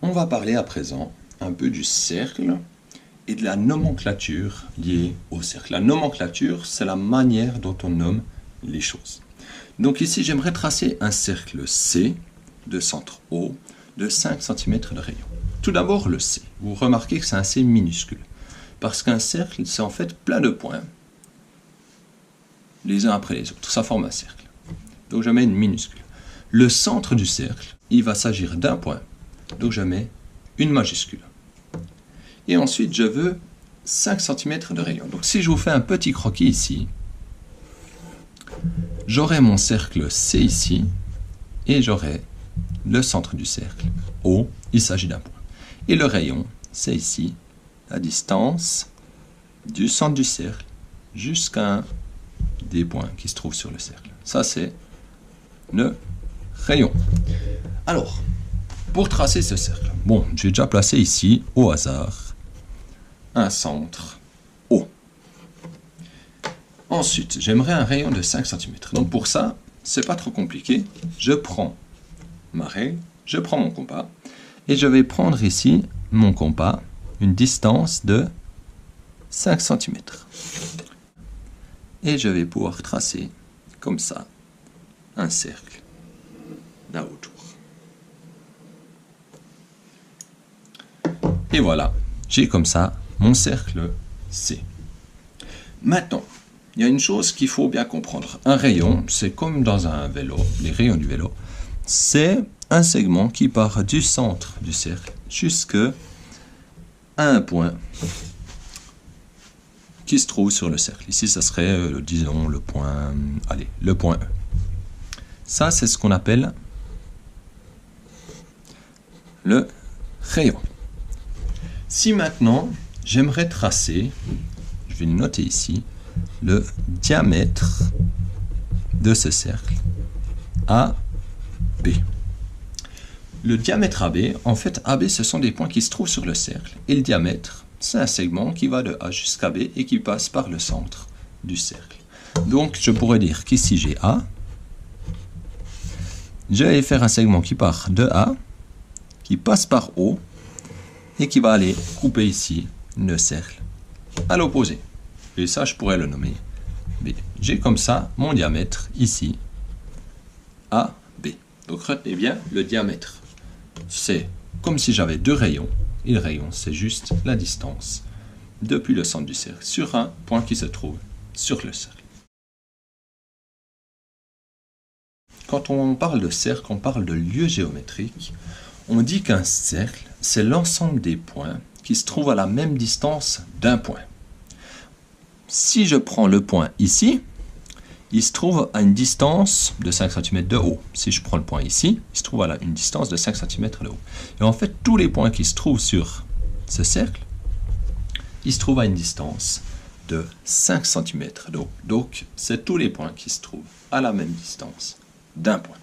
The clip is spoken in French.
On va parler à présent un peu du cercle et de la nomenclature liée au cercle. La nomenclature, c'est la manière dont on nomme les choses. Donc ici, j'aimerais tracer un cercle C de centre O de 5 cm de rayon. Tout d'abord, le C. Vous remarquez que c'est un C minuscule. Parce qu'un cercle, c'est en fait plein de points, les uns après les autres. Ça forme un cercle. Donc je mets une minuscule. Le centre du cercle, il va s'agir d'un point. Donc je mets une majuscule. Et ensuite, je veux 5 cm de rayon. Donc si je vous fais un petit croquis ici, j'aurai mon cercle C ici, et j'aurai le centre du cercle, O, il s'agit d'un point. Et le rayon, c'est ici, la distance du centre du cercle jusqu'à un des points qui se trouvent sur le cercle. Ça, c'est le rayon. Alors, pour tracer ce cercle, bon, j'ai déjà placé ici, au hasard, un centre O. Ensuite, j'aimerais un rayon de 5 cm. Donc pour ça, c'est pas trop compliqué. Je prends ma règle, je prends mon compas, et je vais prendre ici, mon compas, une distance de 5 cm. Et je vais pouvoir tracer, comme ça, un cercle là autour. Et voilà, j'ai comme ça mon cercle C. Maintenant, il y a une chose qu'il faut bien comprendre. Un rayon, c'est comme dans un vélo, les rayons du vélo, c'est un segment qui part du centre du cercle jusqu'à un point qui se trouve sur le cercle. Ici, ça serait, disons, le point E. Ça, c'est ce qu'on appelle le rayon. Si maintenant, j'aimerais tracer, je vais le noter ici, le diamètre de ce cercle AB. Le diamètre AB, en fait, AB, ce sont des points qui se trouvent sur le cercle. Et le diamètre, c'est un segment qui va de A jusqu'à B et qui passe par le centre du cercle. Donc, je pourrais dire qu'ici, j'ai A. Je vais faire un segment qui part de A, qui passe par O, et qui va aller couper ici le cercle à l'opposé. Et ça, je pourrais le nommer B. J'ai comme ça mon diamètre ici, AB. Donc, retenez bien le diamètre. C'est comme si j'avais deux rayons, et le rayon, c'est juste la distance depuis le centre du cercle sur un point qui se trouve sur le cercle. Quand on parle de cercle, on parle de lieu géométrique. On dit qu'un cercle, c'est l'ensemble des points qui se trouvent à la même distance d'un point. Si je prends le point ici, il se trouve à une distance de 5 cm de haut. Si je prends le point ici, il se trouve à une distance de 5 cm de haut. Et en fait, tous les points qui se trouvent sur ce cercle, ils se trouvent à une distance de 5 cm de haut. Donc, c'est tous les points qui se trouvent à la même distance d'un point.